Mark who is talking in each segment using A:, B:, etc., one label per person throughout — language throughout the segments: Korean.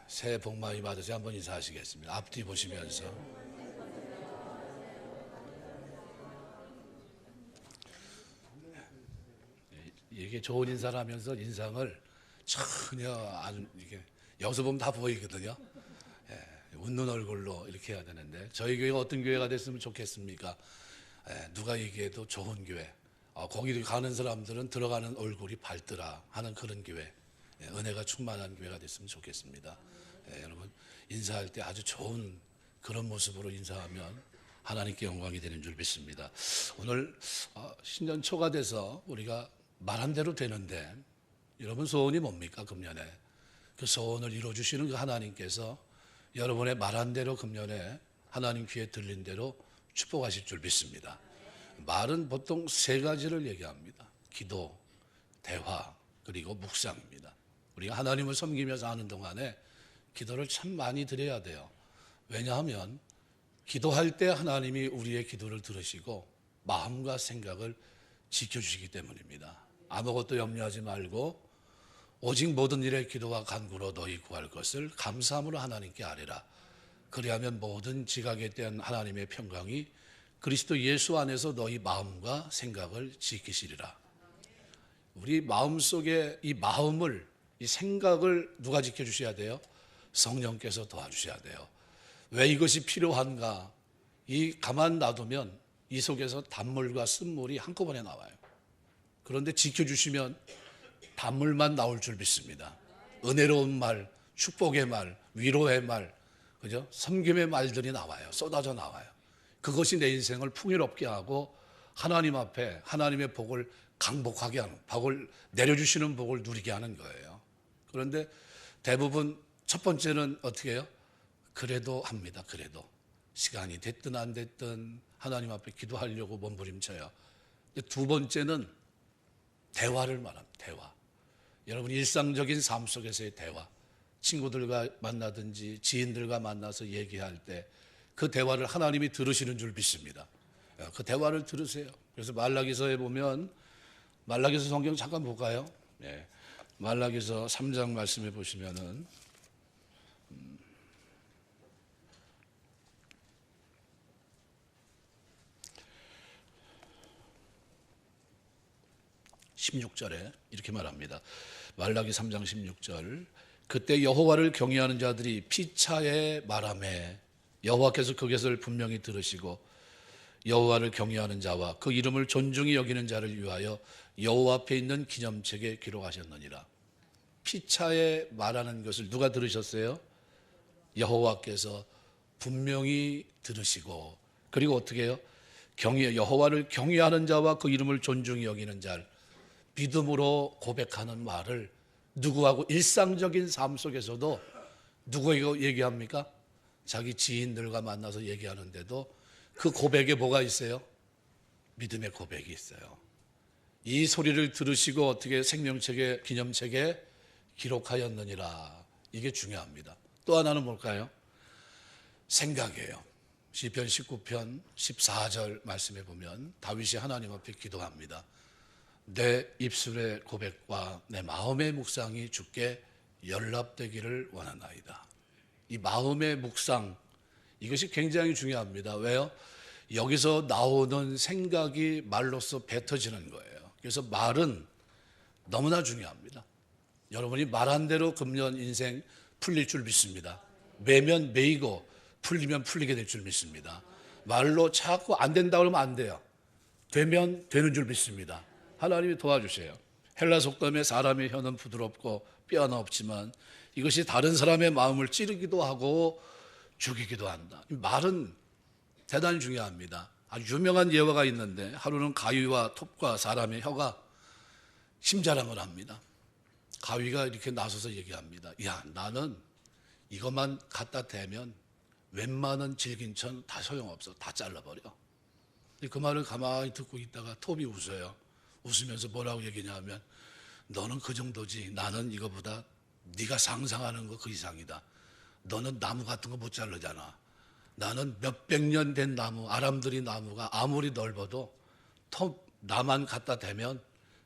A: 새해 복 많이 받으세요. 한번 인사하시겠습니다. 앞뒤 보시면서. 이게 좋은 인사를 하면서 인상을 전혀 안, 이게 여기서 보면 다 보이거든요. 웃는 얼굴로 이렇게 해야 되는데, 저희 교회가 어떤 교회가 됐으면 좋겠습니까? 누가 얘기해도 좋은 교회. 거기 가는 사람들은 들어가는 얼굴이 밝더라 하는 그런 교회. 은혜가 충만한 교회가 됐으면 좋겠습니다. 여러분, 인사할 때 아주 좋은 그런 모습으로 인사하면 하나님께 영광이 되는 줄 믿습니다. 오늘 신년 초가 돼서 우리가 말한 대로 되는데, 여러분 소원이 뭡니까? 금년에 그 소원을 이루어주시는 그 하나님께서 여러분의 말한 대로 금년에 하나님 귀에 들린 대로 축복하실 줄 믿습니다. 말은 보통 세 가지를 얘기합니다. 기도, 대화, 그리고 묵상입니다. 우리가 하나님을 섬기면서 하는 동안에 기도를 참 많이 드려야 돼요. 왜냐하면 기도할 때 하나님이 우리의 기도를 들으시고 마음과 생각을 지켜주시기 때문입니다. 아무것도 염려하지 말고 오직 모든 일에 기도와 간구로 너희 구할 것을 감사함으로 하나님께 아뢰라. 그리하면 모든 지각에 대한 하나님의 평강이 그리스도 예수 안에서 너희 마음과 생각을 지키시리라. 우리 마음속에 이 마음을, 이 생각을 누가 지켜주셔야 돼요? 성령께서 도와주셔야 돼요. 왜 이것이 필요한가? 가만 놔두면 이 속에서 단물과 쓴물이 한꺼번에 나와요. 그런데 지켜주시면 단물만 나올 줄 믿습니다. 은혜로운 말, 축복의 말, 위로의 말, 그죠? 섬김의 말들이 나와요. 쏟아져 나와요. 그것이 내 인생을 풍요롭게 하고 하나님 앞에 하나님의 복을 강복하게 하는, 복을 내려주시는 복을 누리게 하는 거예요. 그런데 대부분 첫 번째는 어떻게 해요? 그래도 합니다. 그래도 시간이 됐든 안 됐든 하나님 앞에 기도하려고 몸부림쳐요. 두 번째는 대화를 말합니다. 대화. 여러분 일상적인 삶 속에서의 대화, 친구들과 만나든지 지인들과 만나서 얘기할 때 그 대화를 하나님이 들으시는 줄 믿습니다. 그 대화를 들으세요. 그래서 말라기서에 보면, 말라기서 성경 잠깐 볼까요? 말라기서 3장 말씀해 보시면은 16절에 이렇게 말합니다. 말라기 3장 16절. 그때 여호와를 경외하는 자들이 피차에 말하매 여호와께서 그 것을 분명히 들으시고 여호와를 경외하는 자와 그 이름을 존중히 여기는 자를 위하여 여호와 앞에 있는 기념책에 기록하셨느니라. 피차에 말하는 것을 누가 들으셨어요? 여호와께서 분명히 들으시고, 그리고 어떻게 해요? 여호와를 경외하는 자와 그 이름을 존중히 여기는 자를 믿음으로 고백하는 말을 누구하고 일상적인 삶 속에서도 누구에게 얘기합니까? 자기 지인들과 만나서 얘기하는데도 그 고백에 뭐가 있어요? 믿음의 고백이 있어요. 이 소리를 들으시고 어떻게 생명책에, 기념책에 기록하였느니라. 이게 중요합니다. 또 하나는 뭘까요? 생각이에요. 시편 19편 14절 말씀에 보면 다윗이 하나님 앞에 기도합니다. 내 입술의 고백과 내 마음의 묵상이 주께 연락되기를 원하나이다. 이 마음의 묵상, 이것이 굉장히 중요합니다. 왜요? 여기서 나오는 생각이 말로써 뱉어지는 거예요. 그래서 말은 너무나 중요합니다. 여러분이 말한 대로 금년 인생 풀릴 줄 믿습니다. 매면 매이고 풀리면 풀리게 될 줄 믿습니다. 말로 자꾸 안 된다 그러면 안 돼요. 되면 되는 줄 믿습니다. 하나님이 도와주세요. 헬라 속담에 사람의 혀는 부드럽고 뼈는 없지만 이것이 다른 사람의 마음을 찌르기도 하고 죽이기도 한다. 말은 대단히 중요합니다. 아주 유명한 예화가 있는데, 하루는 가위와 톱과 사람의 혀가 심자랑을 합니다. 가위가 이렇게 나서서 얘기합니다. 야, 나는 이것만 갖다 대면 웬만한 질긴천 다 소용없어. 다 잘라버려. 그 말을 가만히 듣고 있다가 톱이 웃어요. 웃으면서 뭐라고 얘기냐면, 너는 그 정도지. 나는 이거보다 네가 상상하는 거 그 이상이다. 너는 나무 같은 거 못 자르잖아. 나는 몇백 년 된 나무, 아람들이 나무가 아무리 넓어도 톱 나만 갖다 대면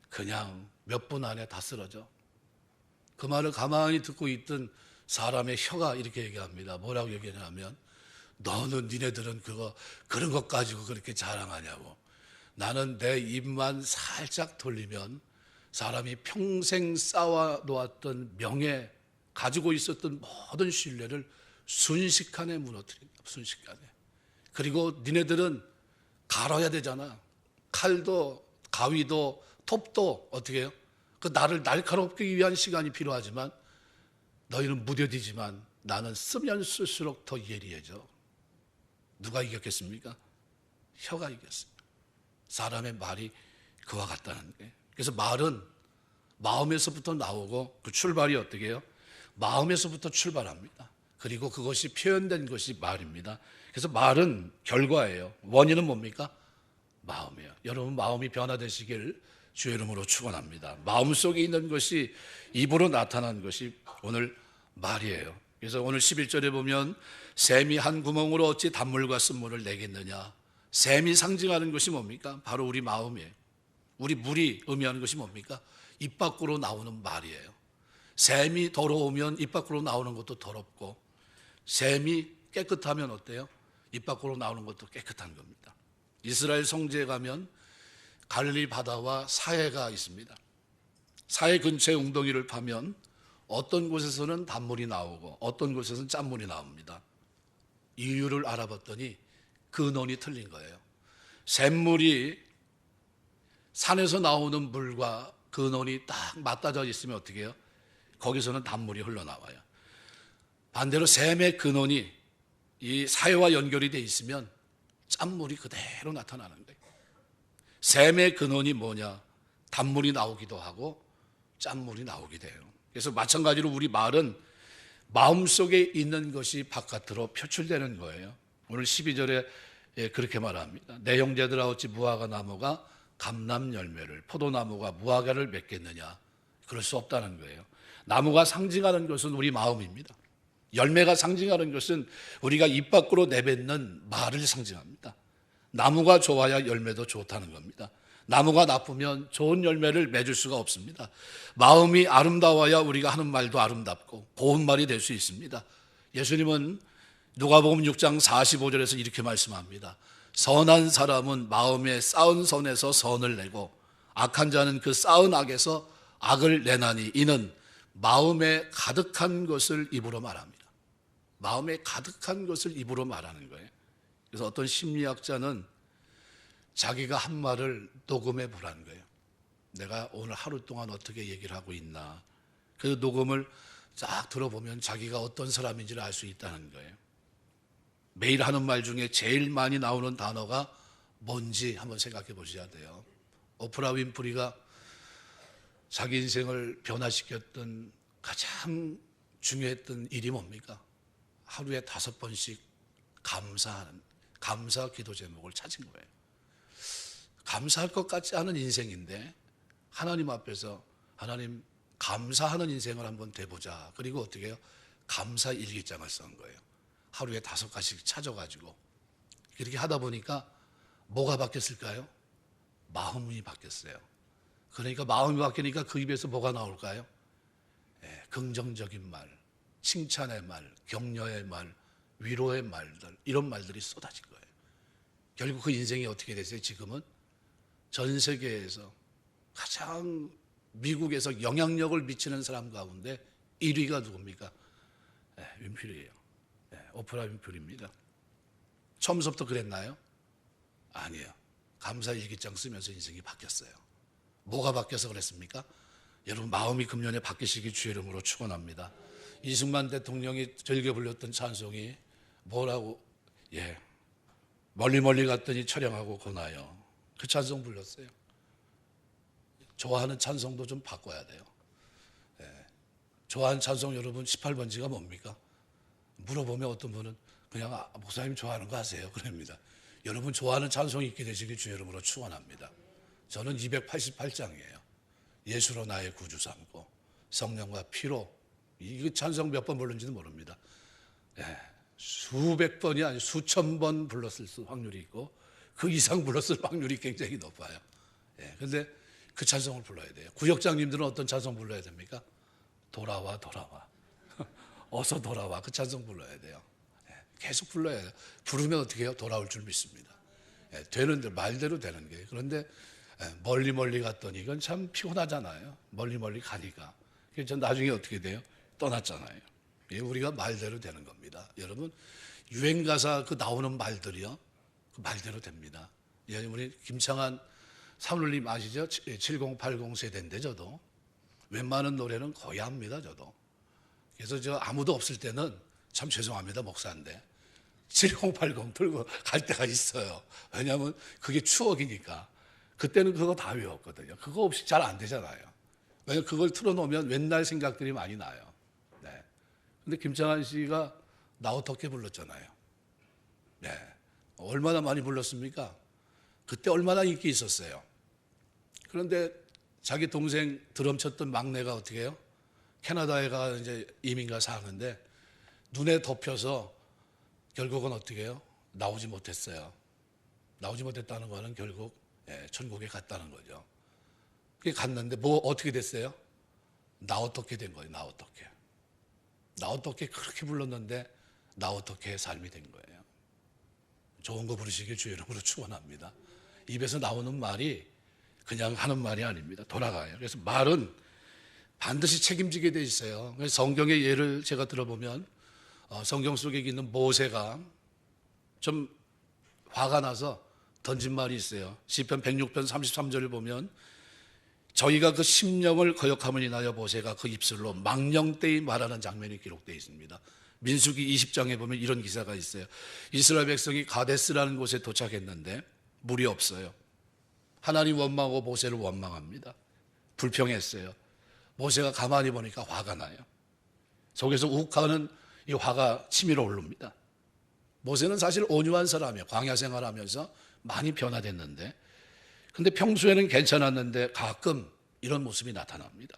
A: 그냥 몇 분 안에 다 쓰러져. 그 말을 가만히 듣고 있던 사람의 혀가 이렇게 얘기합니다. 뭐라고 얘기하냐면, 너는 니네들은 그런 것 가지고 그렇게 자랑하냐고. 나는 내 입만 살짝 돌리면 사람이 평생 쌓아 놓았던 명예, 가지고 있었던 모든 신뢰를 순식간에 무너뜨린다. 순식간에. 그리고 니네들은 갈아야 되잖아. 칼도 가위도 톱도 어떻게 해요? 그 나를 날카롭기 위한 시간이 필요하지만 너희는 무뎌지지만 나는 쓰면 쓸수록 더 예리해져. 누가 이겼겠습니까? 혀가 이겼어요. 사람의 말이 그와 같다는 게. 그래서 말은 마음에서부터 나오고 그 출발이 어떻게 해요? 마음에서부터 출발합니다. 그리고 그것이 표현된 것이 말입니다. 그래서 말은 결과예요. 원인은 뭡니까? 마음이에요. 여러분 마음이 변화되시길 주의 이름으로 축원합니다. 마음속에 있는 것이 입으로 나타난 것이 오늘 말이에요. 그래서 오늘 11절에 보면 샘이 한 구멍으로 어찌 단물과 쓴물을 내겠느냐. 샘이 상징하는 것이 뭡니까? 바로 우리 마음이에요. 우리 물이 의미하는 것이 뭡니까? 입 밖으로 나오는 말이에요. 샘이 더러우면 입 밖으로 나오는 것도 더럽고, 샘이 깨끗하면 어때요? 입 밖으로 나오는 것도 깨끗한 겁니다. 이스라엘 성지에 가면 갈릴리 바다와 사해가 있습니다. 사해 근처의 웅덩이를 파면 어떤 곳에서는 단물이 나오고 어떤 곳에서는 짠물이 나옵니다. 이유를 알아봤더니 근원이 틀린 거예요. 샘물이 산에서 나오는 물과 근원이 딱 맞닿아 있으면 어떻게 해요? 거기서는 단물이 흘러나와요. 반대로 샘의 근원이 이 사해와 연결이 돼 있으면 짠물이 그대로 나타나는 거예요. 샘의 근원이 뭐냐? 단물이 나오기도 하고 짠물이 나오기도 해요. 그래서 마찬가지로 우리 말은 마음속에 있는 것이 바깥으로 표출되는 거예요. 오늘 12절에 그렇게 말합니다. 내 형제들아 어찌 무화과 나무가 감람 열매를, 포도나무가 무화과를 맺겠느냐. 그럴 수 없다는 거예요. 나무가 상징하는 것은 우리 마음입니다. 열매가 상징하는 것은 우리가 입 밖으로 내뱉는 말을 상징합니다. 나무가 좋아야 열매도 좋다는 겁니다. 나무가 나쁘면 좋은 열매를 맺을 수가 없습니다. 마음이 아름다워야 우리가 하는 말도 아름답고 고운 말이 될 수 있습니다. 예수님은 누가복음 6장 45절에서 이렇게 말씀합니다. 선한 사람은 마음에 쌓은 선에서 선을 내고 악한 자는 그 쌓은 악에서 악을 내나니 이는 마음에 가득한 것을 입으로 말합니다. 마음에 가득한 것을 입으로 말하는 거예요. 그래서 어떤 심리학자는 자기가 한 말을 녹음해 보라는 거예요. 내가 오늘 하루 동안 어떻게 얘기를 하고 있나. 그 녹음을 쫙 들어보면 자기가 어떤 사람인지를 알 수 있다는 거예요. 매일 하는 말 중에 제일 많이 나오는 단어가 뭔지 한번 생각해 보셔야 돼요. 오프라 윈프리가 자기 인생을 변화시켰던 가장 중요했던 일이 뭡니까? 하루에 5번씩 감사하는, 감사 기도 제목을 찾은 거예요. 감사할 것 같지 않은 인생인데 하나님 앞에서 하나님 감사하는 인생을 한번 돼보자. 그리고 어떻게 해요? 감사 일기장을 쓴 거예요. 하루에 5가지씩 찾아가지고 그렇게 하다 보니까 뭐가 바뀌었을까요? 마음이 바뀌었어요. 그러니까 마음이 바뀌니까 그 입에서 뭐가 나올까요? 긍정적인 말, 칭찬의 말, 격려의 말, 위로의 말들, 이런 말들이 쏟아진 거예요. 결국 그 인생이 어떻게 됐어요? 지금은 전 세계에서 가장 미국에서 영향력을 미치는 사람 가운데 1위가 누굽니까? 윈프리예요. 오프라 윈프리입니다. 처음부터 그랬나요? 아니에요. 감사 일기장 쓰면서 인생이 바뀌었어요. 뭐가 바뀌어서 그랬습니까? 여러분 마음이 금년에 바뀌시기 주의 이름으로 축원합니다. 이승만 대통령이 즐겨 불렀던 찬송이 뭐라고? 멀리 멀리 갔더니 처량하고 고나요. 그 찬송 불렀어요. 좋아하는 찬송도 좀 바꿔야 돼요. 좋아하는 찬송 여러분 18번지가 뭡니까? 물어보면 어떤 분은 그냥 목사님 좋아하는 거 하세요. 그럽니다. 여러분 좋아하는 찬송이 있게 되시길 주의 이름으로 축원합니다. 저는 288장이에요. 예수로 나의 구주 삼고 성령과 피로, 이 찬송 몇 번 부른지는 모릅니다. 수백 번이 아니고 수천 번 불렀을 확률이 있고 그 이상 불렀을 확률이 굉장히 높아요. 그런데 그 찬송을 불러야 돼요. 구역장님들은 어떤 찬송 불러야 됩니까? 돌아와 돌아와. 어서 돌아와. 그 찬송 불러야 돼요. 예, 계속 불러야 돼요. 부르면 어떻게 해요? 돌아올 줄 믿습니다. 예, 되는데 말대로 되는 게. 그런데 멀리 멀리 갔더니 이건 참 피곤하잖아요. 멀리 멀리 가니까. 그래서 나중에 어떻게 돼요? 떠났잖아요. 예, 우리가 말대로 되는 겁니다. 여러분 유행가사 그 나오는 말들이요. 그 말대로 됩니다. 예, 우리 김창한 사모님 아시죠? 7080 세대인데 저도 웬만한 노래는 거의 합니다. 저도. 그래서 저 아무도 없을 때는 참 죄송합니다. 목사인데 7080 들고 갈 때가 있어요. 왜냐하면 그게 추억이니까. 그때는 그거 다 외웠거든요. 그거 없이 잘 안 되잖아요. 왜냐하면 그걸 틀어놓으면 옛날 생각들이 많이 나요. 네. 근데 김창완 씨가 나 어떻게 불렀잖아요. 네. 얼마나 많이 불렀습니까? 그때 얼마나 인기 있었어요. 그런데 자기 동생 드럼 쳤던 막내가 어떻게 해요? 캐나다에 가 이제 이민가 사는데 눈에 덮여서 결국은 어떻게 해요? 나오지 못했어요. 나오지 못했다는 거는 결국 천국에 갔다는 거죠. 그게 갔는데 뭐 어떻게 됐어요? 나 어떻게 된 거예요? 나 어떻게? 나 어떻게 그렇게 불렀는데 나 어떻게 삶이 된 거예요? 좋은 거 부르시길 주의 이름으로 축원합니다. 입에서 나오는 말이 그냥 하는 말이 아닙니다. 돌아가요. 그래서 말은 반드시 책임지게 돼 있어요. 성경의 예를 제가 들어보면 성경 속에 있는 모세가 좀 화가 나서 던진 말이 있어요. 시편 106편 33절을 보면 저희가 그 심령을 거역함을 인하여 모세가 그 입술로 망령되이 말하는 장면이 기록되어 있습니다. 민수기 20장에 보면 이런 기사가 있어요. 이스라엘 백성이 가데스라는 곳에 도착했는데 물이 없어요. 하나님 원망하고 모세를 원망합니다. 불평했어요. 모세가 가만히 보니까 화가 나요. 속에서 욱하는 이 화가 치밀어 오릅니다. 모세는 사실 온유한 사람이에요. 광야 생활하면서 많이 변화됐는데, 근데 평소에는 괜찮았는데 가끔 이런 모습이 나타납니다.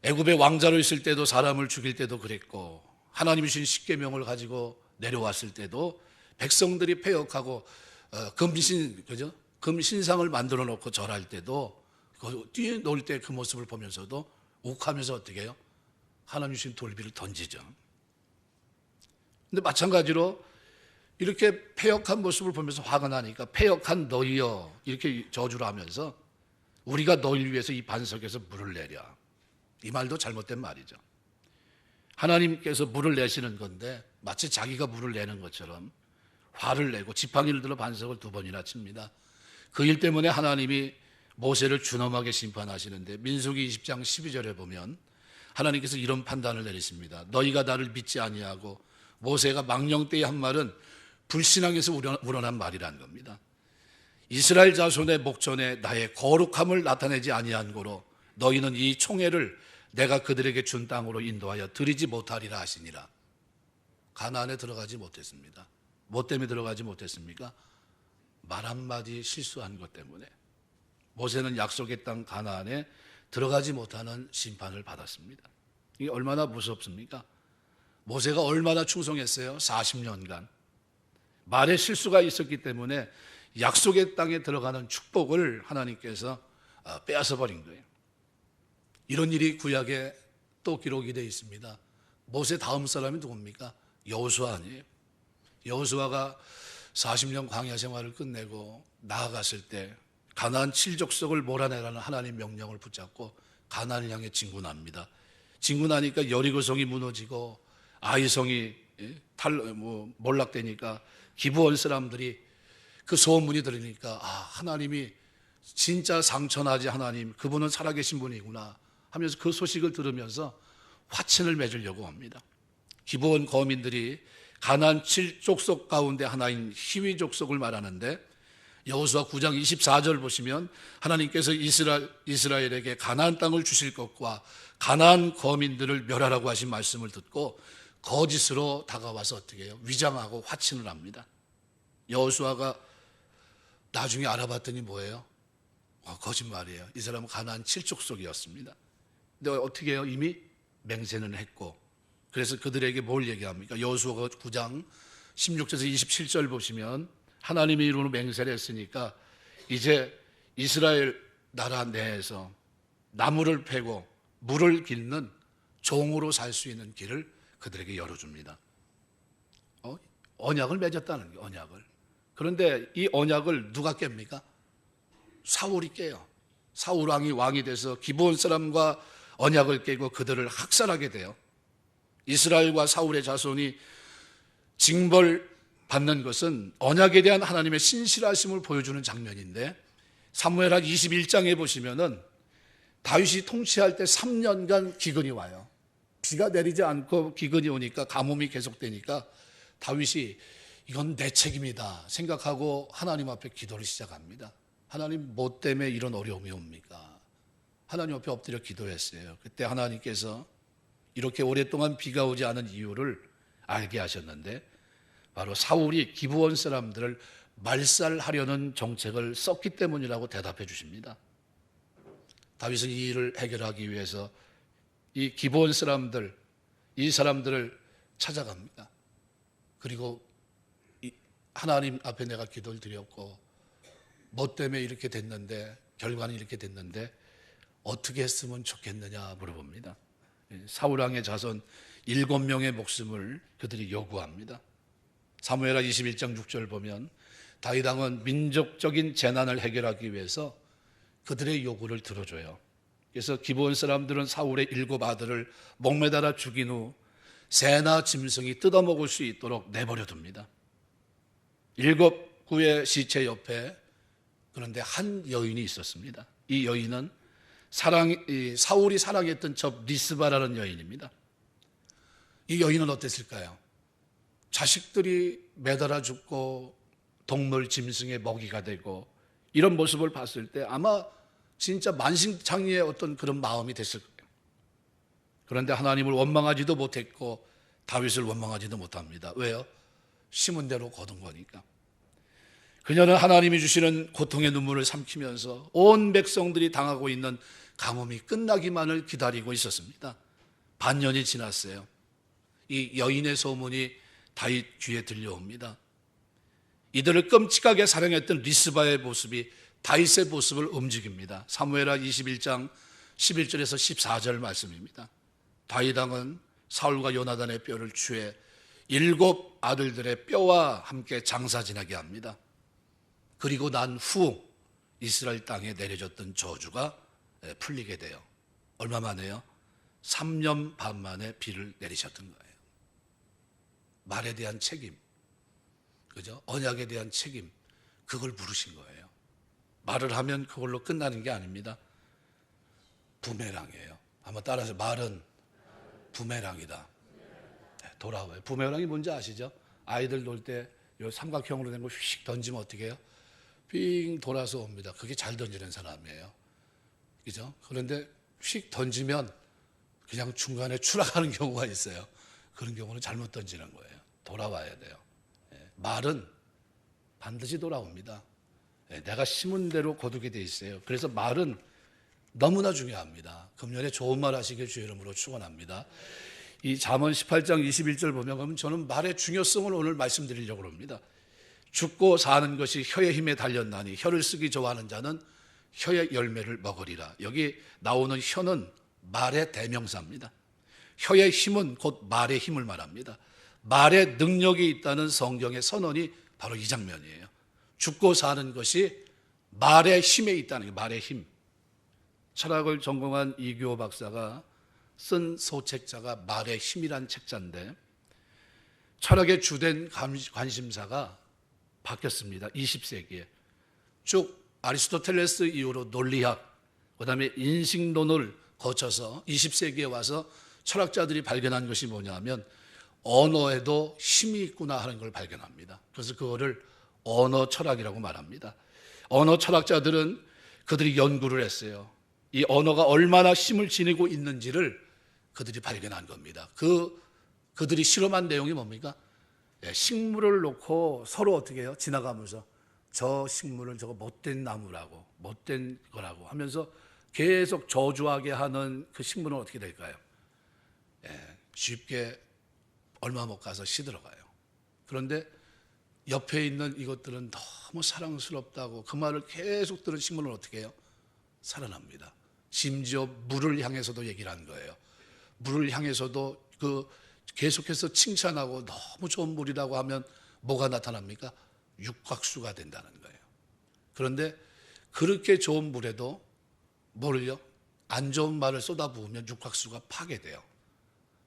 A: 애굽의 왕자로 있을 때도 사람을 죽일 때도 그랬고, 하나님이 주신 십계명을 가지고 내려왔을 때도 백성들이 패역하고 금신상을 만들어 놓고 절할 때도 뛰어놀 때 그 모습을 보면서도 욱하면서 어떻게 해요? 하나님 주신 돌비를 던지죠. 근데 마찬가지로 이렇게 패역한 모습을 보면서 화가 나니까 패역한 너희여 이렇게 저주를 하면서 우리가 너희를 위해서 이 반석에서 물을 내려. 이 말도 잘못된 말이죠. 하나님께서 물을 내시는 건데 마치 자기가 물을 내는 것처럼 화를 내고 지팡이를 들어 반석을 2번이나 칩니다. 그 일 때문에 하나님이 모세를 준엄하게 심판하시는데 민수기 20장 12절에 보면 하나님께서 이런 판단을 내리십니다. 너희가 나를 믿지 아니하고 모세가 망령되이 한 말은 불신앙에서 우러난 말이라는 겁니다. 이스라엘 자손의 목전에 나의 거룩함을 나타내지 아니한 고로 너희는 이 총회를 내가 그들에게 준 땅으로 인도하여 들이지 못하리라 하시니라. 가나안에 들어가지 못했습니다. 뭐 때문에 들어가지 못했습니까? 말 한마디 실수한 것 때문에. 모세는 약속의 땅 가나안에 들어가지 못하는 심판을 받았습니다. 이게 얼마나 무섭습니까? 모세가 얼마나 충성했어요? 40년간. 말에 실수가 있었기 때문에 약속의 땅에 들어가는 축복을 하나님께서 빼앗아 버린 거예요. 이런 일이 구약에 또 기록이 되어 있습니다. 모세 다음 사람이 누굽니까? 여호수아 아니에요? 여호수아가 40년 광야 생활을 끝내고 나아갔을 때 가나안 7족속을 몰아내라는 하나님 명령을 붙잡고 가나안을 향해 진군합니다. 진군하니까 여리고성이 무너지고 아이성이 몰락되니까 기브온 사람들이 그 소문이 들으니까 하나님이 진짜 상천하지 하나님, 그분은 살아계신 분이구나 하면서 그 소식을 들으면서 화친을 맺으려고 합니다. 기브온 거민들이 가나안 7족속 가운데 하나인 히위 족속을 말하는데 여호수아 9장 24절 보시면 하나님께서 이스라엘에게 가나안 땅을 주실 것과 가나안 거민들을 멸하라고 하신 말씀을 듣고 거짓으로 다가와서 어떻게 해요? 위장하고 화친을 합니다. 여호수아가 나중에 알아봤더니 뭐예요? 거짓말이에요. 이 사람은 가나안 7족속이었습니다. 근데 어떻게 해요? 이미 맹세는 했고, 그래서 그들에게 뭘 얘기합니까? 여호수아 9장 16절에서 27절 보시면 하나님의 이름으로 맹세를 했으니까 이제 이스라엘 나라 내에서 나무를 패고 물을 길는 종으로 살 수 있는 길을 그들에게 열어줍니다. 언약을 맺었다는 게 언약을. 그런데 이 언약을 누가 깹니까? 사울이 깨요. 사울 왕이 돼서 기브온 사람과 언약을 깨고 그들을 학살하게 돼요. 이스라엘과 사울의 자손이 징벌 받는 것은 언약에 대한 하나님의 신실하심을 보여주는 장면인데, 사무엘하 21장에 보시면은 다윗이 통치할 때 3년간 기근이 와요. 비가 내리지 않고 기근이 오니까 가뭄이 계속되니까 다윗이 이건 내 책임이다 생각하고 하나님 앞에 기도를 시작합니다. 하나님, 뭐 때문에 이런 어려움이 옵니까? 하나님 앞에 엎드려 기도했어요. 그때 하나님께서 이렇게 오랫동안 비가 오지 않은 이유를 알게 하셨는데, 바로 사울이 기브온 사람들을 말살하려는 정책을 썼기 때문이라고 대답해 주십니다. 다윗은 이 일을 해결하기 위해서 이 기브온 사람들, 이 사람들을 찾아갑니다. 그리고 하나님 앞에 내가 기도를 드렸고 뭐 때문에 이렇게 됐는데, 결과는 이렇게 됐는데 어떻게 했으면 좋겠느냐 물어봅니다. 사울왕의 자손 7명의 목숨을 그들이 요구합니다. 사무엘하 21장 6절 보면 다윗 왕은 민족적인 재난을 해결하기 위해서 그들의 요구를 들어줘요. 그래서 기브온 사람들은 사울의 7 아들을 목매달아 죽인 후 새나 짐승이 뜯어먹을 수 있도록 내버려 둡니다. 7 구의 시체 옆에 그런데 한 여인이 있었습니다. 이 여인은 사울이 사랑했던 저 리스바라는 여인입니다. 이 여인은 어땠을까요? 자식들이 매달아 죽고 동물 짐승의 먹이가 되고 이런 모습을 봤을 때 아마 진짜 만신창이의 어떤 그런 마음이 됐을 거예요. 그런데 하나님을 원망하지도 못했고 다윗을 원망하지도 못합니다. 왜요? 심은 대로 거둔 거니까. 그녀는 하나님이 주시는 고통의 눈물을 삼키면서 온 백성들이 당하고 있는 가뭄이 끝나기만을 기다리고 있었습니다. 반년이 지났어요. 이 여인의 소문이 다윗 귀에 들려옵니다. 이들을 끔찍하게 사랑했던 리스바의 모습이 다윗의 모습을 움직입니다. 사무엘하 21장 11절에서 14절 말씀입니다. 다윗 왕은 사울과 요나단의 뼈를 취해 7 아들들의 뼈와 함께 장사 지나게 합니다. 그리고 난 후 이스라엘 땅에 내려졌던 저주가 풀리게 돼요. 얼마 만에요? 3년 반 만에 비를 내리셨던 거예요. 말에 대한 책임, 그죠? 언약에 대한 책임, 그걸 물으신 거예요. 말을 하면 그걸로 끝나는 게 아닙니다. 부메랑이에요. 한번 따라서, 말은 부메랑이다. 돌아와요. 부메랑이 뭔지 아시죠? 아이들 놀 때 요 삼각형으로 된 거 휙 던지면 어떻게 해요? 빙 돌아서 옵니다. 그게 잘 던지는 사람이에요. 그죠? 그런데 휙 던지면 그냥 중간에 추락하는 경우가 있어요. 그런 경우는 잘못 던지는 거예요. 돌아와야 돼요. 말은 반드시 돌아옵니다. 내가 심은 대로 거두게 돼 있어요. 그래서 말은 너무나 중요합니다. 금년에 좋은 말 하시길 주의 이름으로 축원합니다. 이 잠언 18장 21절 보면 저는 말의 중요성을 오늘 말씀드리려고 합니다. 죽고 사는 것이 혀의 힘에 달렸나니 혀를 쓰기 좋아하는 자는 혀의 열매를 먹으리라. 여기 나오는 혀는 말의 대명사입니다. 혀의 힘은 곧 말의 힘을 말합니다. 말의 능력이 있다는 성경의 선언이 바로 이 장면이에요. 죽고 사는 것이 말의 힘에 있다는 게, 말의 힘. 철학을 전공한 이규호 박사가 쓴 소책자가 말의 힘이란 책자인데, 철학의 주된 관심사가 바뀌었습니다. 20세기에 쭉 아리스토텔레스 이후로 논리학, 그 다음에 인식론을 거쳐서 20세기에 와서 철학자들이 발견한 것이 뭐냐면 언어에도 힘이 있구나 하는 걸 발견합니다. 그래서 그거를 언어 철학이라고 말합니다. 언어 철학자들은 그들이 연구를 했어요. 이 언어가 얼마나 힘을 지니고 있는지를 그들이 발견한 겁니다. 그들이 실험한 내용이 뭡니까? 식물을 놓고 서로 어떻게 해요? 지나가면서 저 식물은 저거 못된 나무라고, 못된 거라고 하면서 계속 저주하게 하는 그 식물은 어떻게 될까요? 쉽게 얼마 못 가서 시들어가요. 그런데 옆에 있는 이것들은 너무 사랑스럽다고 그 말을 계속 들은 식물은 어떻게 해요? 살아납니다. 심지어 물을 향해서도 얘기를 한 거예요. 물을 향해서도 계속해서 칭찬하고 너무 좋은 물이라고 하면 뭐가 나타납니까? 육각수가 된다는 거예요. 그런데 그렇게 좋은 물에도 뭐를요? 안 좋은 말을 쏟아부으면 육각수가 파괴돼요.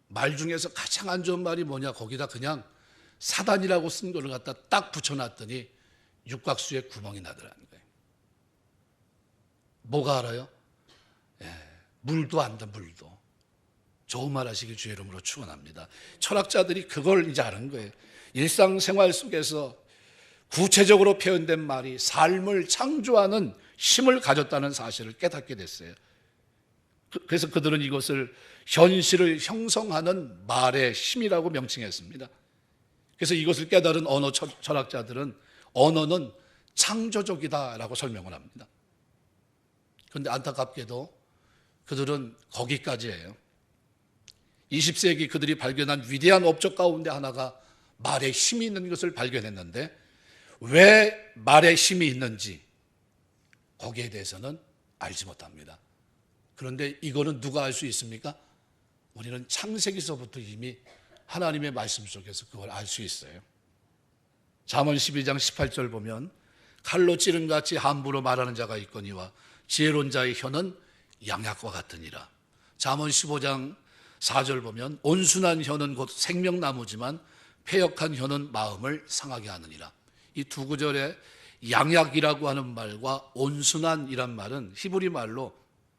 A: 말 중에서 가장 안 좋은 말이 뭐냐? 거기다 그냥 사단이라고 쓴 거를 갖다 딱 붙여놨더니 육각수에 구멍이 나더라는 거예요. 뭐가 알아요? 물도 안다, 물도. 좋은 말 하시길 주의 이름으로 축원합니다. 철학자들이 그걸 이제 아는 거예요. 일상생활 속에서 구체적으로 표현된 말이 삶을 창조하는 힘을 가졌다는 사실을 깨닫게 됐어요. 그래서 그들은 이것을 현실을 형성하는 말의 힘이라고 명칭했습니다. 그래서 이것을 깨달은 언어 철학자들은 언어는 창조적이다라고 설명을 합니다. 그런데 안타깝게도 그들은 거기까지예요. 20세기 그들이 발견한 위대한 업적 가운데 하나가 말에 힘이 있는 것을 발견했는데 왜 말에 힘이 있는지 거기에 대해서는 알지 못합니다. 그런데 이거는 누가 알 수 있습니까? 우리는 창세기서부터 이미 하나님의 말씀 속에서 그걸 알 수 있어요. 잠언 12장 18절 보면 칼로 찌른같이 함부로 말하는 자가 있거니와 지혜로운 자의 혀는 양약과 같으니라. 잠언 15장 4절 보면 온순한 혀는 곧 생명나무지만 패역한 혀는 마음을 상하게 하느니라. 이 두 구절에 양약이라고 하는 말과 온순한이란 말은 히브리 말로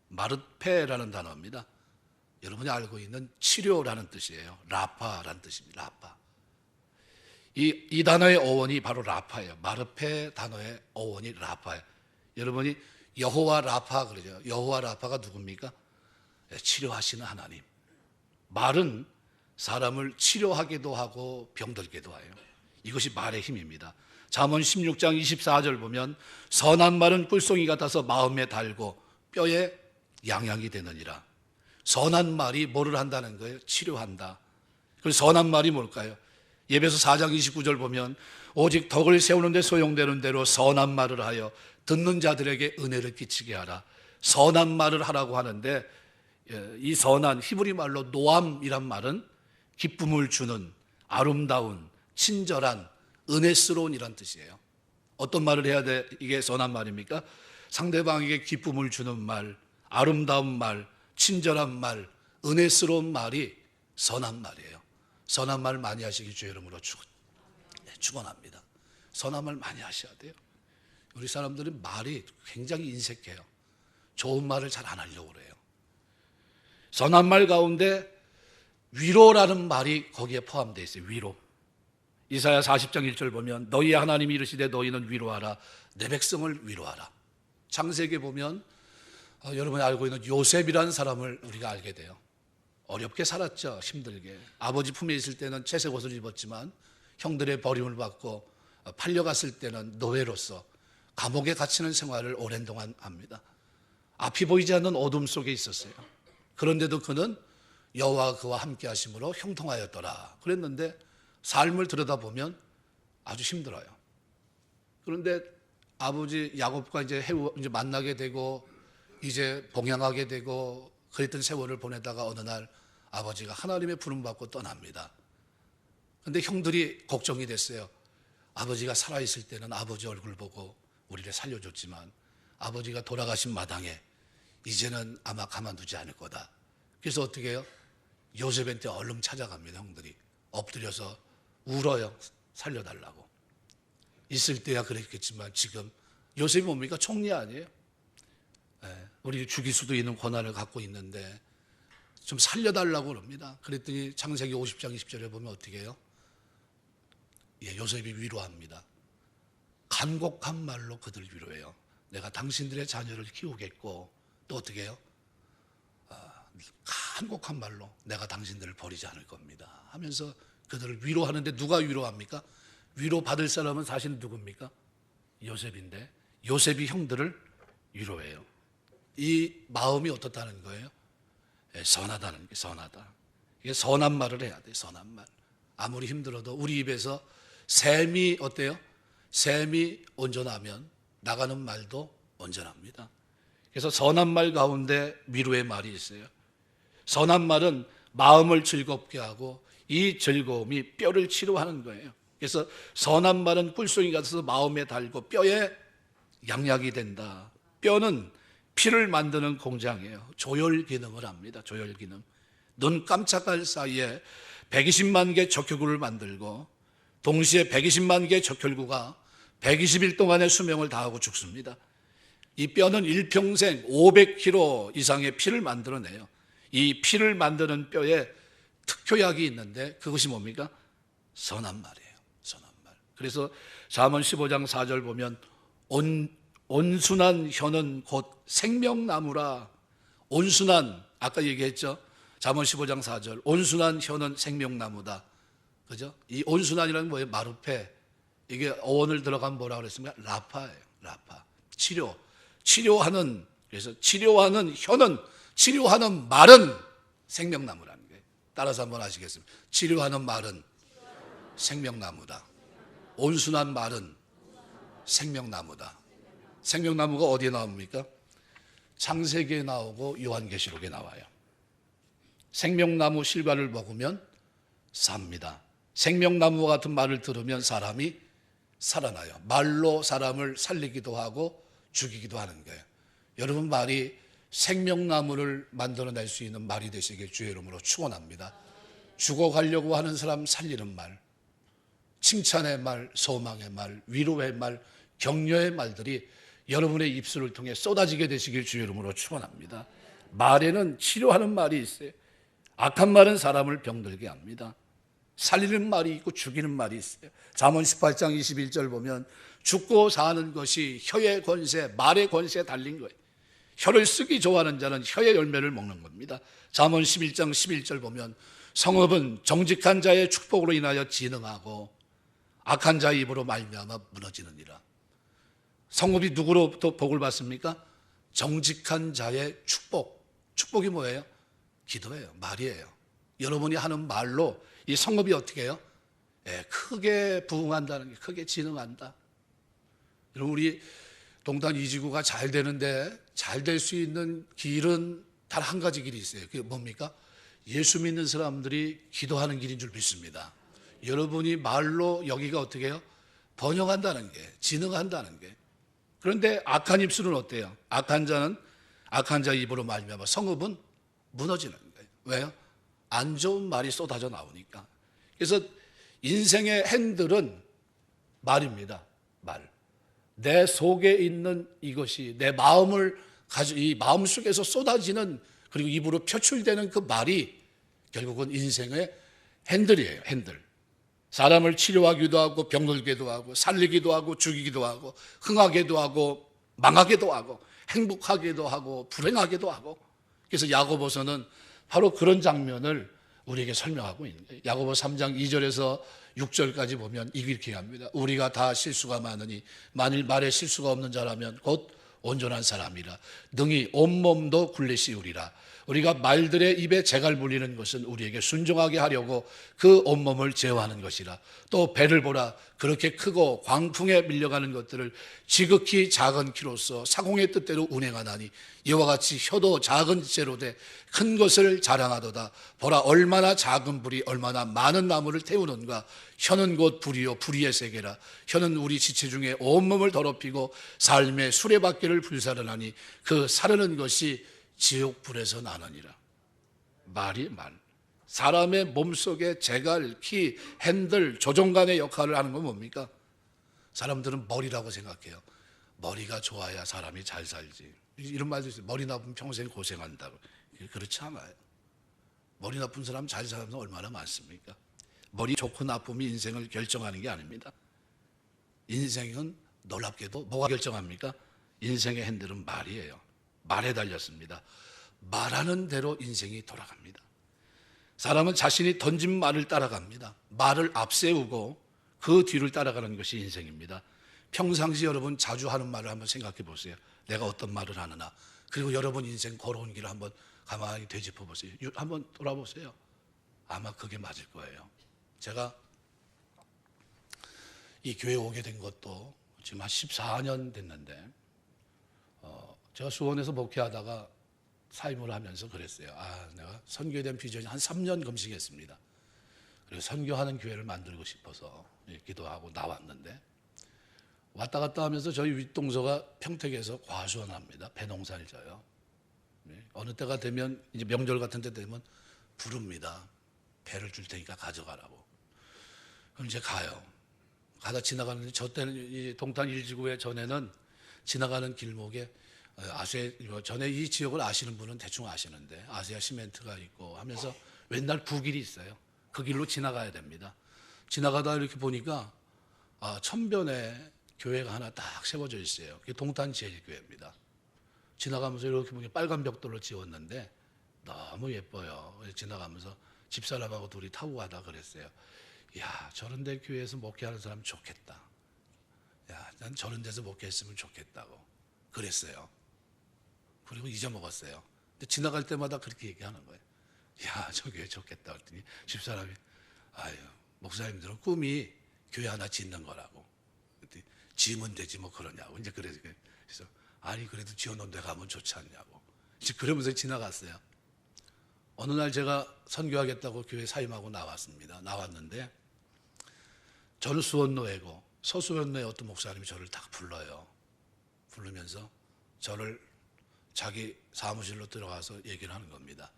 A: 마르페라는 단어입니다. 여러분이 알고 있는 치료라는 뜻이에요. 라파라는 뜻입니다. 라파. 이 단어의 어원이 바로 라파예요. 마르페 단어의 어원이 라파예요. 여러분이 여호와 라파 그러죠. 여호와 라파가 누굽니까? 치료하시는 하나님. 말은 사람을 치료하기도 하고 병들게도 해요. 이것이 말의 힘입니다. 잠언 16장 24절 보면 선한 말은 꿀송이 같아서 마음에 달고 뼈에 양약이 되느니라. 선한 말이 뭐를 한다는 거예요? 치료한다. 그래서 선한 말이 뭘까요? 예배서 4장 29절 보면 오직 덕을 세우는 데 소용되는 대로 선한 말을 하여 듣는 자들에게 은혜를 끼치게 하라. 선한 말을 하라고 하는데 이 선한 히브리 말로 노암이란 말은 기쁨을 주는 아름다운 친절한 은혜스러운이란 뜻이에요. 어떤 말을 해야 돼? 이게 선한 말입니까? 상대방에게 기쁨을 주는 말, 아름다운 말, 친절한 말, 은혜스러운 말이 선한 말이에요. 선한 말 많이 하시기 주의 이름으로 축원합니다. 선한 말 많이 하셔야 돼요. 우리 사람들은 말이 굉장히 인색해요. 좋은 말을 잘 안 하려고 그래요. 선한 말 가운데 위로라는 말이 거기에 포함되어 있어요. 위로. 이사야 40장 1절 보면 너희의 하나님이 이르시되 너희는 위로하라. 내 백성을 위로하라. 창세기에 보면 여러분이 알고 있는 요셉이라는 사람을 우리가 알게 돼요. 어렵게 살았죠. 힘들게. 아버지 품에 있을 때는 채색 옷을 입었지만 형들의 버림을 받고 팔려갔을 때는 노예로서 감옥에 갇히는 생활을 오랜 동안 합니다. 앞이 보이지 않는 어둠 속에 있었어요. 그런데도 그는 여호와가 그와 함께 하심으로 형통하였더라 그랬는데 삶을 들여다보면 아주 힘들어요. 그런데 아버지 야곱과 이제 만나게 되고 이제 봉양하게 되고 그랬던 세월을 보내다가 어느 날 아버지가 하나님의 부름 받고 떠납니다. 그런데 형들이 걱정이 됐어요. 아버지가 살아있을 때는 아버지 얼굴 보고 우리를 살려줬지만 아버지가 돌아가신 마당에 이제는 아마 가만두지 않을 거다. 그래서 어떻게 해요? 요셉한테 얼른 찾아갑니다. 형들이 엎드려서 울어요. 살려달라고. 있을 때야 그랬겠지만 지금 요셉이 뭡니까? 총리 아니에요? 우리 죽일 수도 있는 권한을 갖고 있는데 좀 살려달라고 그럽니다. 그랬더니 창세기 50장 20절에 보면 어떻게 해요? 요셉이 위로합니다. 간곡한 말로 그들 위로해요. 내가 당신들의 자녀를 키우겠고 또 어떻게 해요? 간곡한 말로 내가 당신들을 버리지 않을 겁니다 하면서 그들을 위로하는데 누가 위로합니까? 위로받을 사람은 사실 누굽니까? 요셉인데 요셉이 형들을 위로해요. 이 마음이 어떻다는 거예요? 선하다는 게 선하다. 이게 선한 말을 해야 돼. 선한 말. 아무리 힘들어도 우리 입에서 샘이 어때요? 샘이 온전하면 나가는 말도 온전합니다. 그래서 선한 말 가운데 위로의 말이 있어요. 선한 말은 마음을 즐겁게 하고 이 즐거움이 뼈를 치료하는 거예요. 그래서 선한 말은 꿀송이 같아서 마음에 달고 뼈에 양약이 된다. 뼈는 피를 만드는 공장이에요. 조혈 기능을 합니다. 조혈 기능. 눈 깜짝할 사이에 120만 개 적혈구를 만들고 동시에 120만 개의 적혈구가 120일 동안의 수명을 다하고 죽습니다. 이 뼈는 일평생 500kg 이상의 피를 만들어내요. 이 피를 만드는 뼈에 특효약이 있는데 그것이 뭡니까? 선한 말이에요. 선한 말. 그래서 잠언 15장 4절 보면 온순한 혀는 곧 생명나무라. 온순한, 아까 얘기했죠? 잠언 15장 4절. 온순한 혀는 생명나무다. 그죠? 이 온순한이라는 뭐예요? 마르페. 이게 어원을 들어가면 뭐라고 그랬습니까? 라파예요. 라파. 치료하는, 그래서 치료하는 혀는, 치료하는 말은 생명나무라는 거예요. 따라서 한번 하시겠습니다. 치료하는 말은 생명나무다. 온순한 말은 생명나무다. 생명나무가 어디에 나옵니까? 창세기에 나오고 요한계시록에 나와요. 생명나무 실과를 먹으면 삽니다. 생명나무와 같은 말을 들으면 사람이 살아나요. 말로 사람을 살리기도 하고 죽이기도 하는 거예요. 여러분 말이 생명나무를 만들어낼 수 있는 말이 되시길 주의 이름으로 축원합니다. 죽어가려고 하는 사람 살리는 말, 칭찬의 말, 소망의 말, 위로의 말, 격려의 말들이 여러분의 입술을 통해 쏟아지게 되시길 주의 이름으로 축원합니다. 말에는 치료하는 말이 있어요. 악한 말은 사람을 병들게 합니다. 살리는 말이 있고 죽이는 말이 있어요. 잠언 18장 21절 보면 죽고 사는 것이 혀의 권세, 말의 권세에 달린 거예요. 혀를 쓰기 좋아하는 자는 혀의 열매를 먹는 겁니다. 잠언 11장 11절 보면 성읍은 정직한 자의 축복으로 인하여 진흥하고 악한 자의 입으로 말미암아 무너지느니라. 성읍이 누구로부터 복을 받습니까? 정직한 자의 축복. 축복이 뭐예요? 기도예요. 말이에요. 여러분이 하는 말로 이 성읍이 어떻게 해요? 크게 부흥한다는 게, 크게 진흥한다. 여러분, 우리 동탄 이지구가 잘 되는데 잘 될 수 있는 길은 단 한 가지 길이 있어요. 그게 뭡니까? 예수 믿는 사람들이 기도하는 길인 줄 믿습니다. 여러분이 말로 여기가 어떻게 해요? 번영한다는 게, 진흥한다는 게. 그런데 악한 입술은 어때요? 악한 자는 악한 자 입으로 말미암아 성읍은 무너지는 거예요. 왜요? 안 좋은 말이 쏟아져 나오니까. 그래서 인생의 핸들은 말입니다. 말. 내 속에 있는 이것이 내 마음을 이 마음 속에서 쏟아지는, 그리고 입으로 표출되는 그 말이 결국은 인생의 핸들이에요. 핸들. 사람을 치료하기도 하고 병들기도 하고 살리기도 하고 죽이기도 하고 흥하게도 하고 망하게도 하고 행복하게도 하고 불행하게도 하고. 그래서 야고보서는 바로 그런 장면을 우리에게 설명하고 있는 거예요. 야고보 3장 2절에서 6절까지 보면 이렇게 합니다. 우리가 다 실수가 많으니 만일 말에 실수가 없는 자라면 곧 온전한 사람이라 능히 온몸도 굴레씌우리라. 우리가 말들의 입에 재갈 물리는 것은 우리에게 순종하게 하려고 그 온몸을 제어하는 것이라. 또 배를 보라. 그렇게 크고 광풍에 밀려가는 것들을 지극히 작은 키로서 사공의 뜻대로 운행하나니 이와 같이 혀도 작은 지체로 돼 큰 것을 자랑하도다. 보라, 얼마나 작은 불이 얼마나 많은 나무를 태우는가. 혀는 곧 불이요 불의의 세계라. 혀는 우리 지체 중에 온몸을 더럽히고 삶의 수레바퀴를 불사르나니 그 사르는 것이 지옥불에서 나느니라. 말이 말. 사람의 몸속에 재갈, 키, 핸들, 조종간의 역할을 하는 건 뭡니까? 사람들은 머리라고 생각해요. 머리가 좋아야 사람이 잘 살지. 이런 말도 있어요. 머리 나쁘면 평생 고생한다고. 그렇지 않아요. 머리 나쁜 사람 잘 사는 사람 얼마나 많습니까? 머리 좋고 나쁨이 인생을 결정하는 게 아닙니다. 인생은 놀랍게도 뭐가 결정합니까? 인생의 핸들은 말이에요. 말에 달렸습니다. 말하는 대로 인생이 돌아갑니다. 사람은 자신이 던진 말을 따라갑니다. 말을 앞세우고 그 뒤를 따라가는 것이 인생입니다. 평상시 여러분 자주 하는 말을 한번 생각해 보세요. 내가 어떤 말을 하느냐. 그리고 여러분 인생 걸어온 길을 한번 가만히 되짚어 보세요. 한번 돌아보세요. 아마 그게 맞을 거예요. 제가 이 교회 오게 된 것도 지금 한 14년 됐는데 제가 수원에서 목회하다가 사임을 하면서 그랬어요. 내가 선교에 대한 비전이 한 3년 금식했습니다. 그리고 선교하는 교회를 만들고 싶어서 기도하고 나왔는데, 왔다 갔다 하면서 저희 윗동서가 평택에서 과수원합니다. 배농사를 져요. 어느 때가 되면 이제 명절 같은 때 되면 부릅니다. 배를 줄 테니까 가져가라고. 그럼 이제 가요. 가다 지나가는데, 저 때는 이 동탄 1지구에 전에는 지나가는 길목에 전에 이 지역을 아시는 분은 대충 아시는데, 아시아 시멘트가 있고 하면서 맨날 구길이 있어요. 그 길로 지나가야 됩니다. 지나가다 이렇게 보니까 천변에 교회가 하나 딱 세워져 있어요. 그게 동탄 제일교회입니다. 지나가면서 이렇게 보니 빨간 벽돌로 지었는데 너무 예뻐요. 지나가면서 집사람하고 둘이 타고 가다 그랬어요. 야, 저런 데 교회에서 목회하는 사람 좋겠다. 야, 난 저런 데서 목회했으면 좋겠다고 그랬어요. 그리고 잊어먹었어요. 근데 지나갈 때마다 그렇게 얘기하는 거예요. 야, 저 교회 좋겠다. 그랬더니 집사람이, 아유, 목사님들은 꿈이 교회 하나 짓는 거라고. 그랬더니 지으면 되지 뭐 그러냐고. 이제 그래서 아니, 그래도 지어놓은 데 가면 좋지 않냐고. 이제 그러면서 지나갔어요. 어느 날 제가 선교하겠다고 교회 사임하고 나왔습니다. 나왔는데, 저는 수원노예고 서수원노예 어떤 목사님이 저를 딱 불러요. 부르면서 저를 자기 사무실로 들어가서 얘기를 하는 겁니다.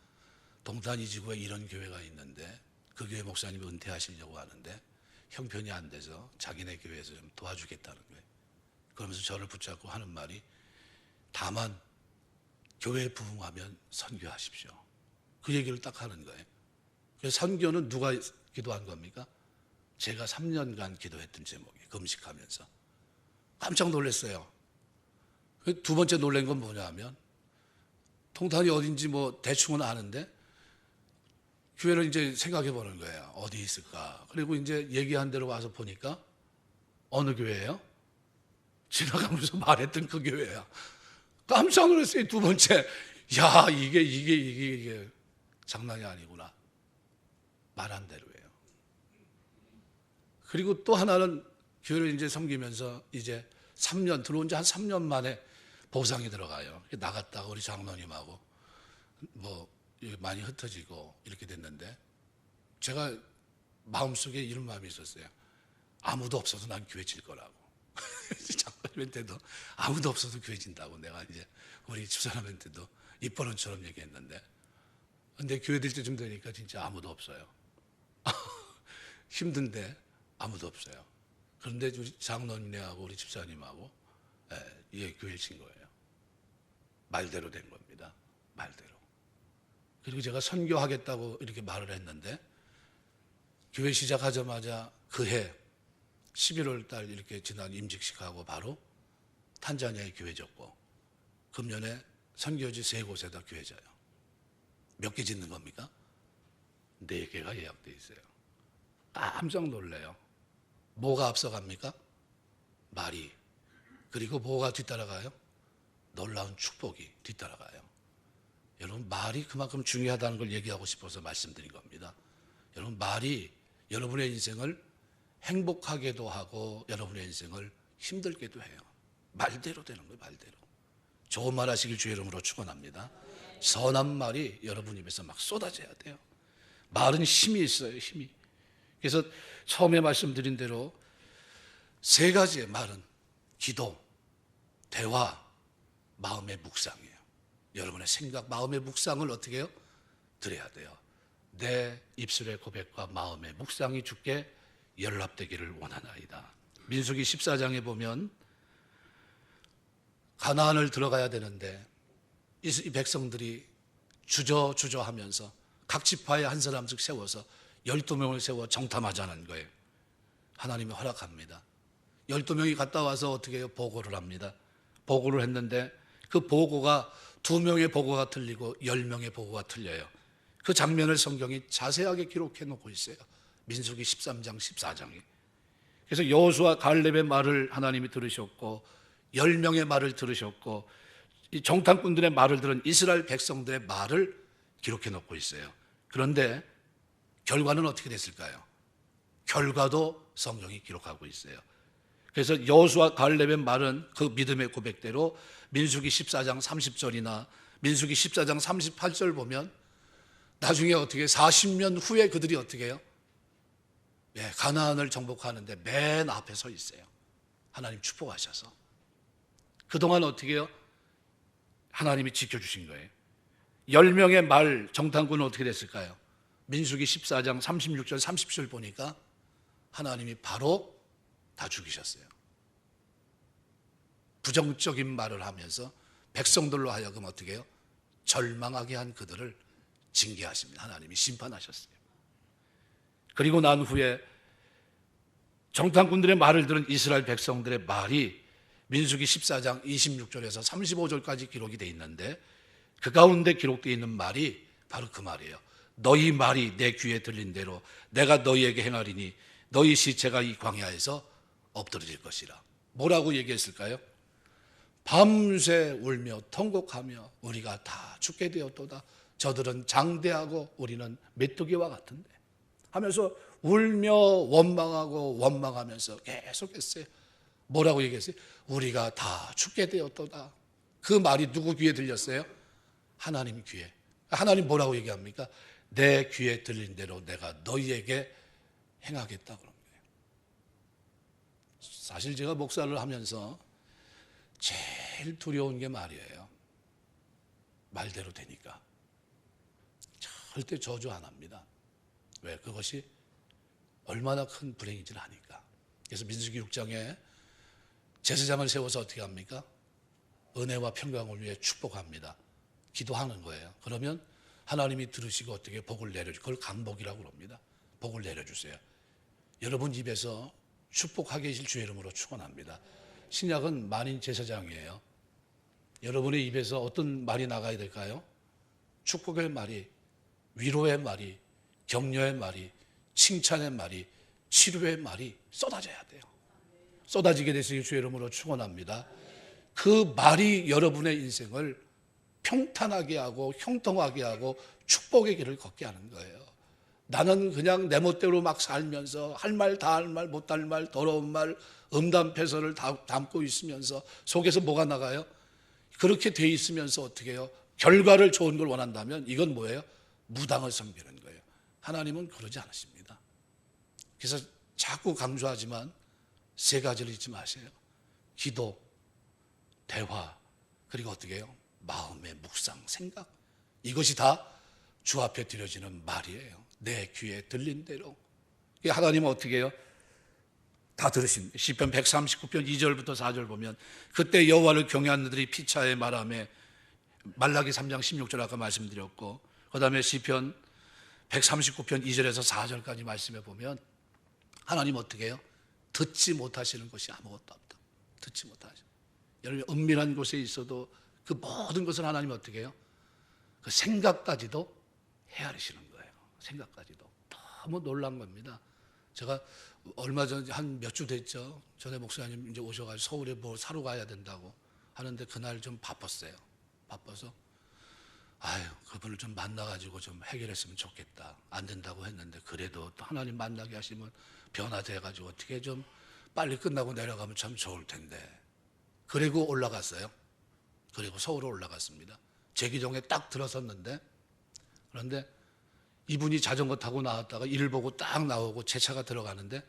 A: 동탄 이지구에 이런 교회가 있는데 그 교회 목사님이 은퇴하시려고 하는데 형편이 안 돼서 자기네 교회에서 좀 도와주겠다는 거예요. 그러면서 저를 붙잡고 하는 말이, 다만 교회에 부흥하면 선교하십시오. 그 얘기를 딱 하는 거예요. 그래서 선교는 누가 기도한 겁니까? 제가 3년간 기도했던 제목이, 금식하면서. 깜짝 놀랐어요. 두 번째 놀란 건 뭐냐 하면, 동탄이 어딘지 뭐 대충은 아는데 교회를 이제 생각해 보는 거예요. 어디 있을까? 그리고 이제 얘기한 대로 와서 보니까 어느 교회예요? 지나가면서 말했던 그 교회야. 깜짝 놀랐어요. 두 번째. 야, 이게 장난이 아니구나. 말한 대로예요. 그리고 또 하나는 교회를 이제 섬기면서 이제 3년, 들어온 지 한 3년 만에 보상이 들어가요. 나갔다가 우리 장로님하고 뭐 많이 흩어지고 이렇게 됐는데, 제가 마음속에 이런 마음이 있었어요. 아무도 없어도 난 교회 질 거라고. 장로님한테도 아무도 없어도 교회 진다고 내가 이제 우리 집사람한테도 입버릇처럼 얘기했는데, 근데 교회 될 때쯤 되니까 진짜 아무도 없어요. 힘든데 아무도 없어요. 그런데 우리 장로님하고 우리 집사님하고 이게 교회를 친 거예요. 말대로 된 겁니다. 말대로. 그리고 제가 선교하겠다고 이렇게 말을 했는데, 교회 시작하자마자 그해 11월 달 이렇게 지난 임직식하고 바로 탄자니아에 교회 졌고, 금년에 선교지 3곳에다 교회 져요. 몇 개 짓는 겁니까? 4개가 예약돼 있어요. 깜짝 놀래요. 뭐가 앞서갑니까? 말이. 그리고 뭐가 뒤따라가요? 놀라운 축복이 뒤따라가요. 여러분, 말이 그만큼 중요하다는 걸 얘기하고 싶어서 말씀드린 겁니다. 여러분, 말이 여러분의 인생을 행복하게도 하고 여러분의 인생을 힘들게도 해요. 말대로 되는 거예요. 말대로. 좋은 말 하시길 주의 이름으로 축원합니다. 선한 말이 여러분 입에서 막 쏟아져야 돼요. 말은 힘이 있어요. 힘이. 그래서 처음에 말씀드린 대로 3가지의 말은 기도, 대화, 마음의 묵상이에요. 여러분의 생각, 마음의 묵상을 어떻게 해요? 드려야 돼요. 내 입술의 고백과 마음의 묵상이 주께 연락되기를 원하나이다. 민수기 14장에 보면 가나안을 들어가야 되는데 이 백성들이 주저하면서 각 지파에 한 사람씩 세워서 12명을 세워 정탐하자는 거예요. 하나님이 허락합니다. 12명이 갔다 와서 어떻게 해요? 보고를 합니다. 보고를 했는데 그 보고가 2명의 보고가 틀리고 10명의 보고가 틀려요. 그 장면을 성경이 자세하게 기록해 놓고 있어요. 민수기 13장 14장이. 그래서 여호수아 갈렙의 말을 하나님이 들으셨고 10명의 말을 들으셨고 이 정탐꾼들의 말을 들은 이스라엘 백성들의 말을 기록해 놓고 있어요. 그런데 결과는 어떻게 됐을까요? 결과도 성경이 기록하고 있어요. 그래서 여호수아 갈렙의 말은 그 믿음의 고백대로 민수기 14장 30절이나 민수기 14장 38절 보면 나중에 어떻게 40년 후에 그들이 어떻게 해요? 가나안을 정복하는데 맨 앞에 서 있어요. 하나님 축복하셔서. 그동안 어떻게 해요? 하나님이 지켜주신 거예요. 10명의 말 정탐꾼은 어떻게 됐을까요? 민수기 14장 36절 30절 보니까 하나님이 바로 다 죽이셨어요. 부정적인 말을 하면서 백성들로 하여금 어떻게 해요? 절망하게 한 그들을 징계하십니다. 하나님이 심판하셨어요. 그리고 난 후에 정탐꾼들의 말을 들은 이스라엘 백성들의 말이 민수기 14장 26절에서 35절까지 기록이 되어 있는데 그 가운데 기록되어 있는 말이 바로 그 말이에요. 너희 말이 내 귀에 들린 대로 내가 너희에게 행하리니 너희 시체가 이 광야에서 엎드러질 것이라. 뭐라고 얘기했을까요? 밤새 울며 통곡하며 우리가 다 죽게 되었도다. 저들은 장대하고 우리는 메뚜기와 같은데 하면서 울며 원망하고 원망하면서 계속했어요. 뭐라고 얘기했어요? 우리가 다 죽게 되었도다. 그 말이 누구 귀에 들렸어요? 하나님 귀에. 하나님 뭐라고 얘기합니까? 내 귀에 들린 대로 내가 너희에게 행하겠다 그런 거예요. 사실 제가 목사를 하면서 제일 두려운 게 말이에요. 말대로 되니까 절대 저주 안 합니다. 왜? 그것이 얼마나 큰 불행인지를 아니까. 그래서 민수기 6장에 제사장을 세워서 어떻게 합니까? 은혜와 평강을 위해 축복합니다. 기도하는 거예요. 그러면 하나님이 들으시고 어떻게 복을 내려주세요. 그걸 강복이라고 합니다. 복을 내려주세요. 여러분 입에서 축복하게 하실 주의 이름으로 축원합니다. 신약은 만인 제사장이에요. 여러분의 입에서 어떤 말이 나가야 될까요? 축복의 말이, 위로의 말이, 격려의 말이, 칭찬의 말이, 치료의 말이 쏟아져야 돼요. 쏟아지게 되시길 주의 이름으로 축원합니다. 그 말이 여러분의 인생을 평탄하게 하고 형통하게 하고 축복의 길을 걷게 하는 거예요. 나는 그냥 내 멋대로 막 살면서 할 말 다 할 말 못 할 말 더러운 말 음담패설을 담고 있으면서 속에서 뭐가 나가요? 그렇게 돼 있으면서 어떻게 해요? 결과를 좋은 걸 원한다면 이건 뭐예요? 무당을 섬기는 거예요. 하나님은 그러지 않으십니다. 그래서 자꾸 강조하지만 세 가지를 잊지 마세요. 기도, 대화, 그리고 어떻게 해요? 마음의 묵상, 생각. 이것이 다 주 앞에 드려지는 말이에요. 내 귀에 들린 대로. 하나님은 어떻게 해요? 다 들으십니다. 시편 139편 2절부터 4절 보면 그때 여호와를 경외하는 자들이 피차에 말하며 말라기 3장 16절 아까 말씀드렸고 그 다음에 시편 139편 2절에서 4절까지 말씀해 보면 하나님 어떻게 해요? 듣지 못하시는 것이 아무것도 없다. 듣지 못하시는. 여러분 은밀한 곳에 있어도 그 모든 것을 하나님 어떻게 해요? 그 생각까지도 헤아리시는 거예요. 생각까지도. 너무 놀란 겁니다. 제가 얼마 전 한 몇 주 됐죠. 전에 목사님 이제 오셔가지고 서울에 뭐 사러 가야 된다고 하는데 그날 좀 바빴어요. 바빠서 그분을 좀 만나가지고 좀 해결했으면 좋겠다. 안 된다고 했는데 그래도 또 하나님 만나게 하시면 변화돼가지고 어떻게 좀 빨리 끝나고 내려가면 참 좋을 텐데. 그리고 올라갔어요. 그리고 서울로 올라갔습니다. 제기동에 딱 들어섰는데 그런데 이분이 자전거 타고 나왔다가 이를 보고 딱 나오고 제 차가 들어가는데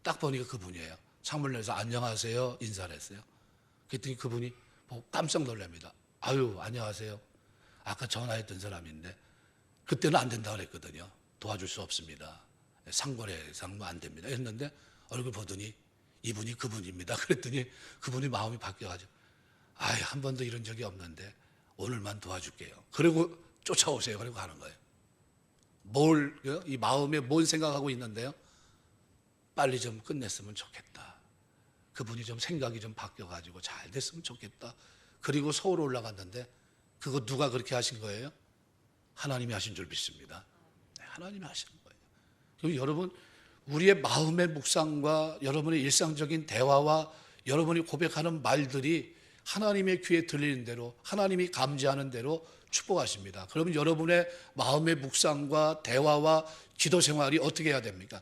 A: 딱 보니까 그분이에요. 창문을 열어서 안녕하세요 인사를 했어요. 그랬더니 그분이 보고 깜짝 놀랍니다. 안녕하세요. 아까 전화했던 사람인데 그때는 안 된다고 그랬거든요. 도와줄 수 없습니다. 상거래상도 안 됩니다. 했는데 얼굴 보더니 이분이 그분입니다. 그랬더니 그분이 마음이 바뀌어가지고 한 번도 이런 적이 없는데 오늘만 도와줄게요. 그리고 쫓아오세요. 그리고 가는 거예요. 이 마음에 뭘 생각하고 있는데요? 빨리 좀 끝냈으면 좋겠다. 그분이 좀 생각이 좀 바뀌어가지고 잘 됐으면 좋겠다. 그리고 서울 올라갔는데 그거 누가 그렇게 하신 거예요? 하나님이 하신 줄 믿습니다. 하나님이 하시는 거예요. 그럼 여러분 우리의 마음의 묵상과 여러분의 일상적인 대화와 여러분이 고백하는 말들이 하나님의 귀에 들리는 대로 하나님이 감지하는 대로 축복하십니다. 그러면 여러분의 마음의 묵상과 대화와 기도 생활이 어떻게 해야 됩니까?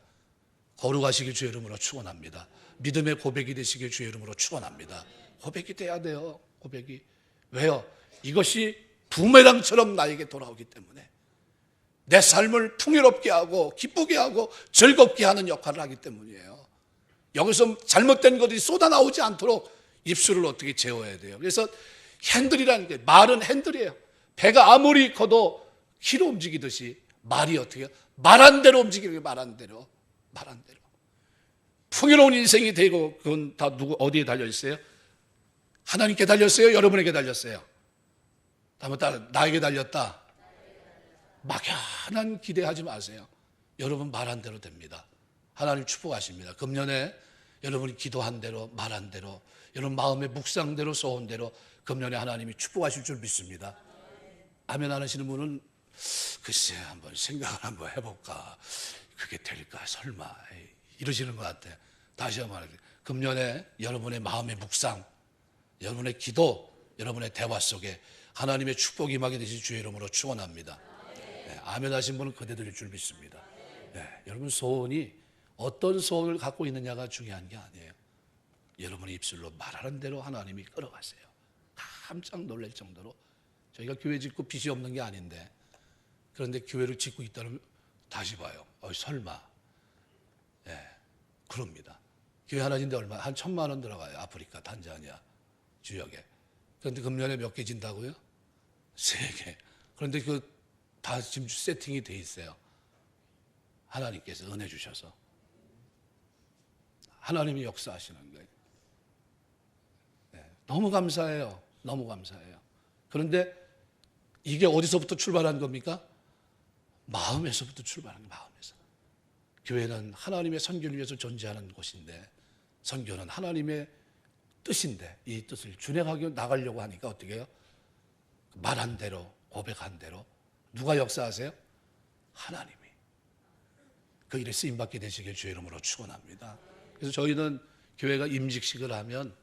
A: 거룩하시길 주의 이름으로 축원합니다. 믿음의 고백이 되시길 주의 이름으로 축원합니다. 고백이 돼야 돼요. 고백이. 왜요? 이것이 부메랑처럼 나에게 돌아오기 때문에 내 삶을 풍요롭게 하고 기쁘게 하고 즐겁게 하는 역할을 하기 때문이에요. 여기서 잘못된 것이 쏟아나오지 않도록 입술을 어떻게 제어해야 돼요. 그래서 핸들이라는 게, 말은 핸들이에요. 배가 아무리 커도 키로 움직이듯이 말이 어떻게 해요? 말한 대로 움직이는 게 말한 대로. 풍요로운 인생이 되고 그건 다 어디에 달려있어요? 하나님께 달렸어요? 여러분에게 달렸어요? 한번 따라, 나에게 달렸다. 막연한 기대하지 마세요. 여러분 말한 대로 됩니다. 하나님 축복하십니다. 금년에 여러분이 기도한 대로, 말한 대로, 여러분 마음의 묵상대로, 소원대로 금년에 하나님이 축복하실 줄 믿습니다. 아멘 안 하시는 분은 글쎄 한번 생각을 한번 해볼까, 그게 될까 설마 이러시는 것 같아. 다시 한번 말할게요. 금년에 여러분의 마음의 묵상, 여러분의 기도, 여러분의 대화 속에 하나님의 축복이 임하게 되실 주의 이름으로 축원합니다. 네, 아멘 하신 분은 그대 드릴 줄 믿습니다. 네, 여러분 소원이 어떤 소원을 갖고 있느냐가 중요한 게 아니에요. 여러분의 입술로 말하는 대로 하나님이 끌어가세요. 깜짝 놀랄 정도로. 저희가 교회 짓고 빚이 없는 게 아닌데, 그런데 교회를 짓고 있다면 다시 봐요. 설마. 네, 그럽니다. 교회 하나 짓는데 얼마? 한 1,000만 원 들어가요. 아프리카 탄자니아 지역에. 그런데 금년에 몇 개 진다고요? 3개. 그런데 그 다 지금 세팅이 돼 있어요. 하나님께서 은혜 주셔서. 하나님이 역사하시는 거예요. 네, 너무 감사해요. 너무 감사해요. 그런데 이게 어디서부터 출발한 겁니까? 마음에서부터 출발한 거예요. 마음에서. 교회는 하나님의 선교를 위해서 존재하는 곳인데, 선교는 하나님의 뜻인데, 이 뜻을 준행하게 나가려고 하니까 어떻게 해요? 말한 대로, 고백한 대로. 누가 역사하세요? 하나님이. 그 일에 쓰임받게 되시길 주의 이름으로 축원합니다. 그래서 저희는 교회가 임직식을 하면,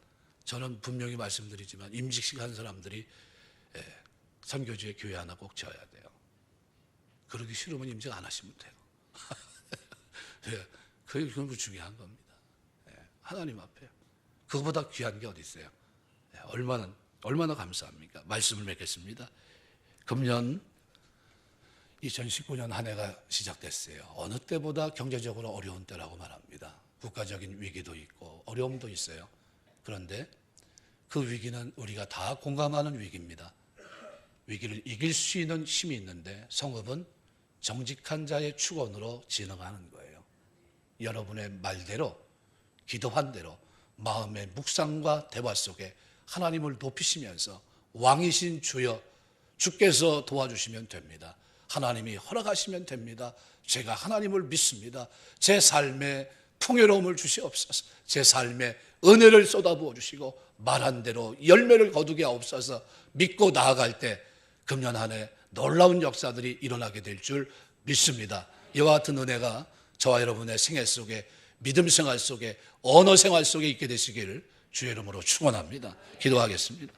A: 저는 분명히 말씀드리지만 임직식 한 사람들이 선교지에 교회 하나 꼭 지어야 돼요. 그러기 싫으면 임직 안 하시면 돼요. 그게 너무 중요한 겁니다. 하나님 앞에 그거보다 귀한 게 어디 있어요? 얼마나 감사합니까? 말씀을 맺겠습니다. 금년 2019년 한 해가 시작됐어요. 어느 때보다 경제적으로 어려운 때라고 말합니다. 국가적인 위기도 있고 어려움도 있어요. 그런데 그 위기는 우리가 다 공감하는 위기입니다. 위기를 이길 수 있는 힘이 있는데, 성읍은 정직한 자의 축원으로 진흥하는 거예요. 여러분의 말대로, 기도한 대로 마음의 묵상과 대화 속에 하나님을 높이시면서 왕이신 주여, 주께서 도와주시면 됩니다. 하나님이 허락하시면 됩니다. 제가 하나님을 믿습니다. 제 삶에 풍요로움을 주시옵소서. 제 삶에 은혜를 쏟아부어 주시고 말한 대로 열매를 거두게 하옵소서. 믿고 나아갈 때 금년 한 해 놀라운 역사들이 일어나게 될 줄 믿습니다. 이와 같은 은혜가 저와 여러분의 생애 속에, 믿음 생활 속에, 언어 생활 속에 있게 되시기를 주의 이름으로 축원합니다. 기도하겠습니다.